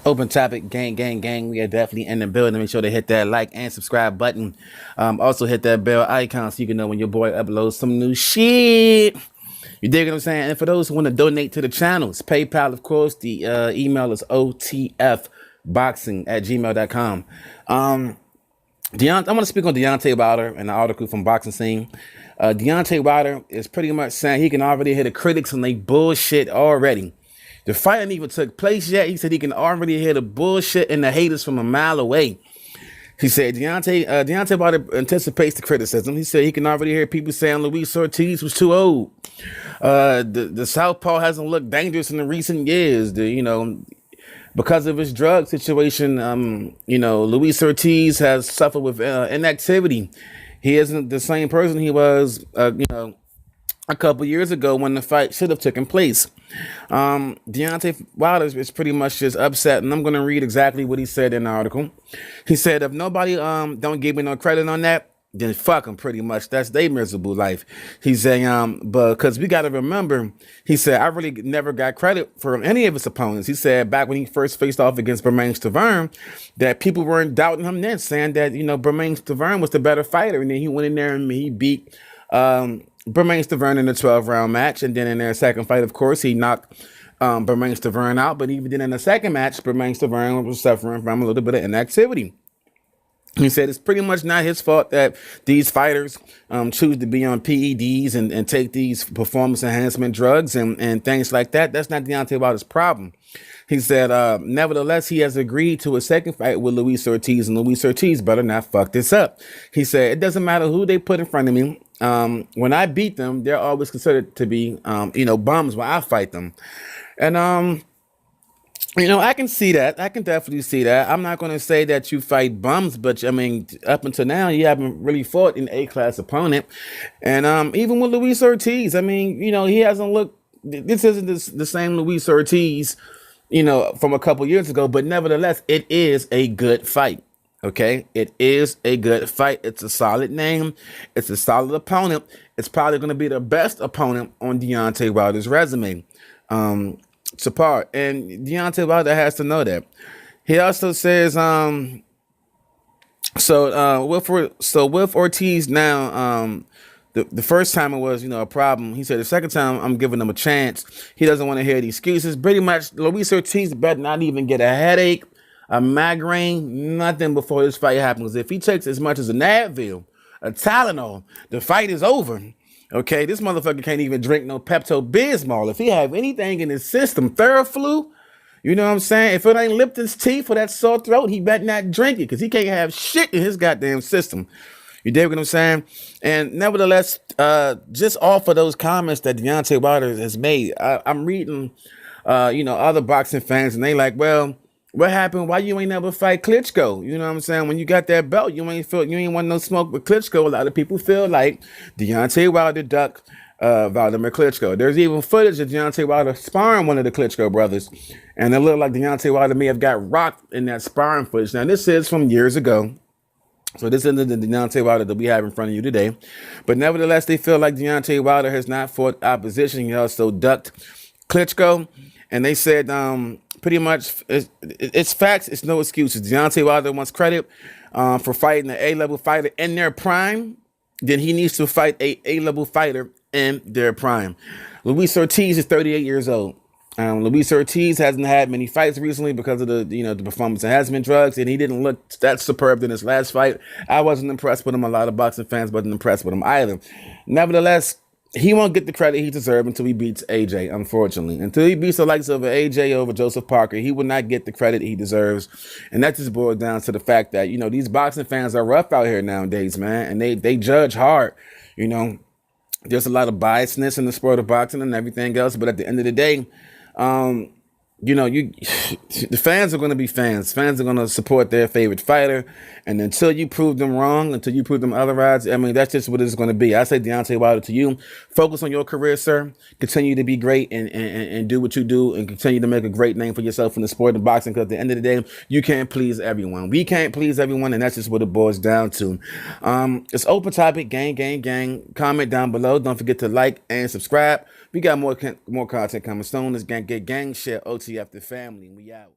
Open topic, gang, gang, gang. We are definitely in the building. Make sure to hit that like and subscribe button. Also hit that bell icon so you can know when your boy uploads some new shit. You dig what I'm saying? And for those who want to donate to the channels, PayPal, of course, the email is otfboxing@gmail.com. I want to speak on Deontay Wilder and the article from Boxing Scene. Deontay Wilder is pretty much saying he can already hear the critics and they bullshit already. The fight ain't even took place yet. He said he can already hear the bullshit and the haters from a mile away. He said Deontay Wilder anticipates the criticism. He said he can already hear people saying Luis Ortiz was too old. The Southpaw hasn't looked dangerous in the recent years. Because of his drug situation, Luis Ortiz has suffered with inactivity. He isn't the same person he was, a couple years ago when the fight should have taken place. Deontay Wilder is pretty much just upset, and I'm going to read exactly what he said in the article. He said, if nobody don't give me no credit on that, then fuck them pretty much. That's their miserable life. He said, but because we got to remember, he said, I really never got credit for any of his opponents. He said back when he first faced off against Bermane that people weren't doubting him then, saying that, Bermane was the better fighter. And then he went in there and he beat Bermane in a 12-round match, and then in their second fight, of course, he knocked Bermane out. But even then in the second match, Bermane was suffering from a little bit of inactivity. He said it's pretty much not his fault that these fighters choose to be on PEDs and take these performance enhancement drugs and things like that. That's not Deontay Wilder's problem. He said, nevertheless, he has agreed to a second fight with Luis Ortiz, and Luis Ortiz better not fuck this up. He said, it doesn't matter who they put in front of me. When I beat them, they're always considered to be, bums when I fight them. And, I can see that. I can definitely see that. I'm not going to say that you fight bums, but I mean, up until now, you haven't really fought an A-class opponent. And even with Luis Ortiz, I mean, he hasn't looked, this isn't the same Luis Ortiz, from a couple years ago, but nevertheless, it is a good fight. Okay, it is a good fight. It's a solid name. It's a solid opponent. It's probably going to be the best opponent on Deontay Wilder's resume. Sapar, and Deontay Wilder has to know that. He also says, with Ortiz now, the first time it was, a problem. He said the second time I'm giving him a chance. He doesn't want to hear the excuses. Pretty much, Luis Ortiz better not even get a headache, a migraine, nothing before this fight happens. If he takes as much as an Advil, a Tylenol, the fight is over. Okay, this motherfucker can't even drink no Pepto-Bismol. If he have anything in his system, Theraflu, you know what I'm saying? If it ain't Lipton's tea for that sore throat, he better not drink it because he can't have shit in his goddamn system. You dig what I'm saying? And nevertheless, just off of those comments that Deontay Wilder has made, I'm reading, other boxing fans, and they like, well, what happened? Why you ain't never fight Klitschko? You know what I'm saying? When you got that belt, you ain't want no smoke with Klitschko. A lot of people feel like Deontay Wilder ducked Vladimir Klitschko. There's even footage of Deontay Wilder sparring one of the Klitschko brothers, and it looked like Deontay Wilder may have got rocked in that sparring footage. Now, this is from years ago. So this isn't the Deontay Wilder that we have in front of you today. But nevertheless, they feel like Deontay Wilder has not fought opposition. He also ducked Klitschko. And they said pretty much it's facts. It's no excuses. Deontay Wilder wants credit for fighting an A-level fighter in their prime. Then he needs to fight a A-level fighter in their prime. Luis Ortiz is 38 years old. Luis Ortiz hasn't had many fights recently because of the performance enhancement drugs, and he didn't look that superb in his last fight. I wasn't impressed with him. A lot of boxing fans wasn't impressed with him either. Nevertheless, he won't get the credit he deserves until he beats AJ, unfortunately. Until he beats the likes of AJ over Joseph Parker, he will not get the credit he deserves. And that just boils down to the fact that, these boxing fans are rough out here nowadays, man. And they judge hard, There's a lot of biasness in the sport of boxing and everything else. But at the end of the day, the fans are going to be fans. Fans are going to support their favorite fighter. And until you prove them wrong, until you prove them otherwise, I mean, that's just what it's going to be. I say, Deontay Wilder, to you, focus on your career, sir. Continue to be great and do what you do and continue to make a great name for yourself in the sport of boxing, because at the end of the day, you can't please everyone. We can't please everyone, and that's just what it boils down to. It's open topic, gang, gang, gang. Comment down below. Don't forget to like and subscribe. We got more content coming soon. It's gang, gang, gang. Share OTF the family. We out.